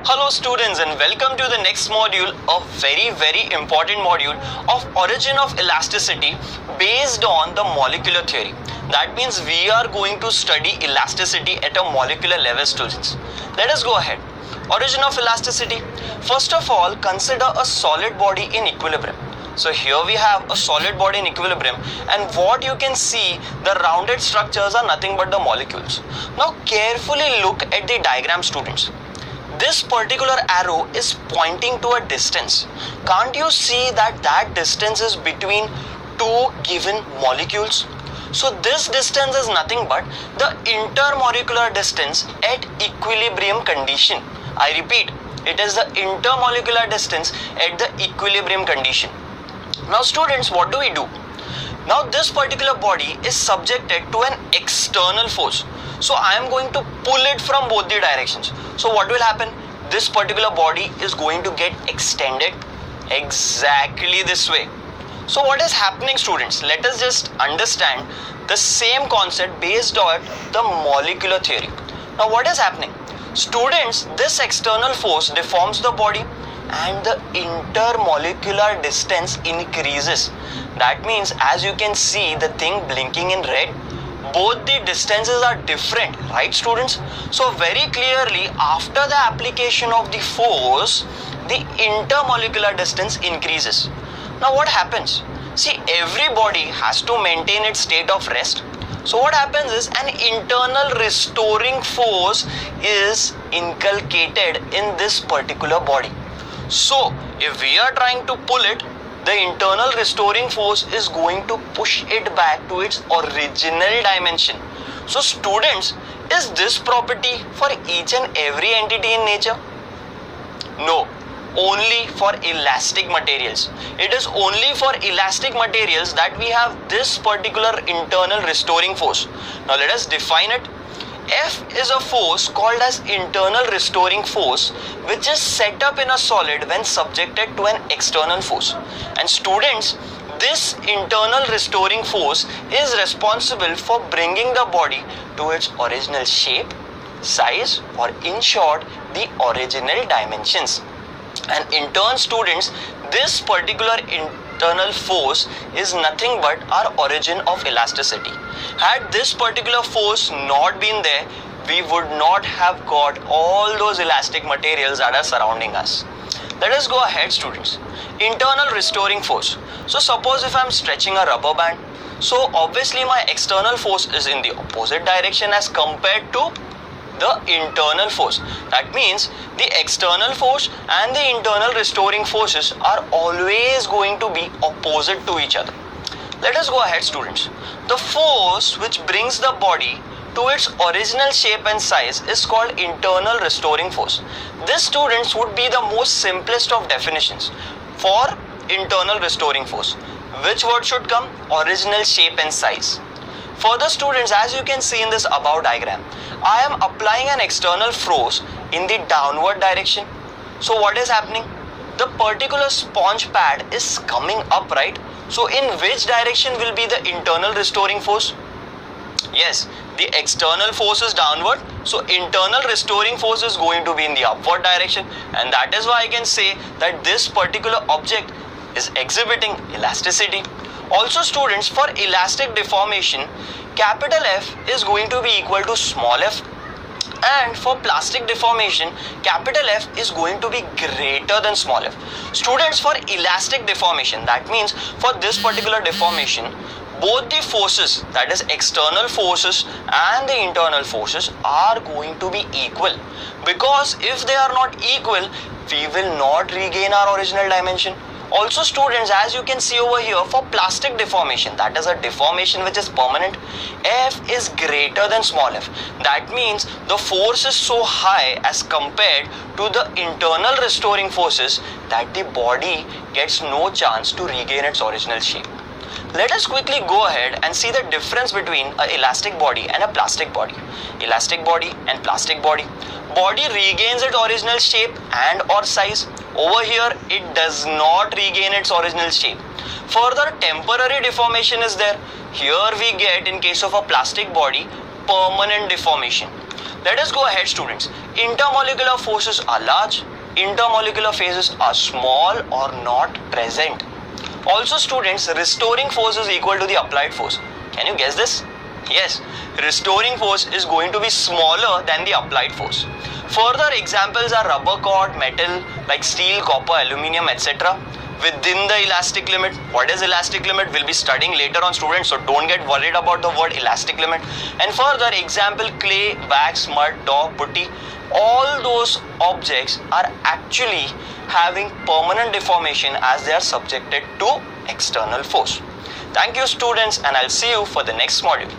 Hello students and welcome to the next module, a very important module of origin of elasticity based on the molecular theory. That means we are going to study elasticity at a molecular level, students. Let us go ahead. Origin of elasticity. First of all, consider a solid body in equilibrium. So here we have a solid body in equilibrium, and what you can see, the rounded structures are nothing but the molecules. Now carefully look at the diagram, students. This particular arrow is pointing to a distance. Can't you see that distance is between two given molecules? So this distance is nothing but the intermolecular distance at equilibrium condition. I repeat, it is the intermolecular distance at the equilibrium condition. Now students, what do we do? Now this particular body is subjected to an external force. So I am going to pull it from both the directions. So what will happen? This particular body is going to get extended exactly this way. So what is happening, students? Let us just understand the same concept based on the molecular theory. Now what is happening? Students, this external force deforms the body and the intermolecular distance increases. That means, as you can see the thing blinking in red, both the distances are different, right students? So very clearly, after the application of the force, the intermolecular distance increases. Now what happens? See, every body has to maintain its state of rest. So what happens is an internal restoring force is inculcated in this particular body. So if we are trying to pull it, the internal restoring force is going to push it back to its original dimension. So students, is this property for each and every entity in nature? No, only for elastic materials. It is only for elastic materials that we have this particular internal restoring force. Now let us define it. F is a force called as internal restoring force, which is set up in a solid when subjected to an external force. And students, this internal restoring force is responsible for bringing the body to its original shape, size, or in short, the original dimensions. And in turn, students, this particular internal force is nothing but our origin of elasticity. Had this particular force not been there, we would not have got all those elastic materials that are surrounding us. Let us go ahead, students. Internal restoring force. So suppose if I am stretching a rubber band, so obviously my external force is in the opposite direction as compared to the internal force. That means the external force and the internal restoring forces are always going to be opposite to each other. Let us go ahead, students. The force which brings the body to its original shape and size is called internal restoring force. This, students, would be the most simplest of definitions for internal restoring force. Which word should come? Original shape and size. Further, students, as you can see in this above diagram, I am applying an external force in the downward direction. So what is happening? The particular sponge pad is coming up, right? So in which direction will be the internal restoring force? Yes, the external force is downward. So internal restoring force is going to be in the upward direction. And that is why I can say that this particular object is exhibiting elasticity. Also, students, for elastic deformation, capital F is going to be equal to small f, and for plastic deformation, capital F is going to be greater than small f. Students, for elastic deformation, that means for this particular deformation, both the forces, that is external forces and the internal forces, are going to be equal, because if they are not equal, we will not regain our original dimension. Also, students, as you can see over here, for plastic deformation, that is a deformation which is permanent, F is greater than small f. That means the force is so high as compared to the internal restoring forces that the body gets no chance to regain its original shape. Let us quickly go ahead and see the difference between an elastic body and a plastic body. Elastic body and plastic body. Body regains its original shape and or size. Over here, it does not regain its original shape. Further, temporary deformation is there. Here we get, in case of a plastic body, permanent deformation. Let us go ahead, students. Intermolecular forces are large, intermolecular phases are small or not present. Also, students, restoring force is equal to the applied force. Can you guess this? Yes, restoring force is going to be smaller than the applied force. Further examples are rubber cord, metal like steel, copper, aluminium, etc. Within the elastic limit. What is elastic limit? We'll be studying later on, students, so don't get worried about the word elastic limit. And further example, clay, wax, mud, dog, putty, all those objects are actually having permanent deformation as they are subjected to external force. Thank you, students, and I'll see you for the next module.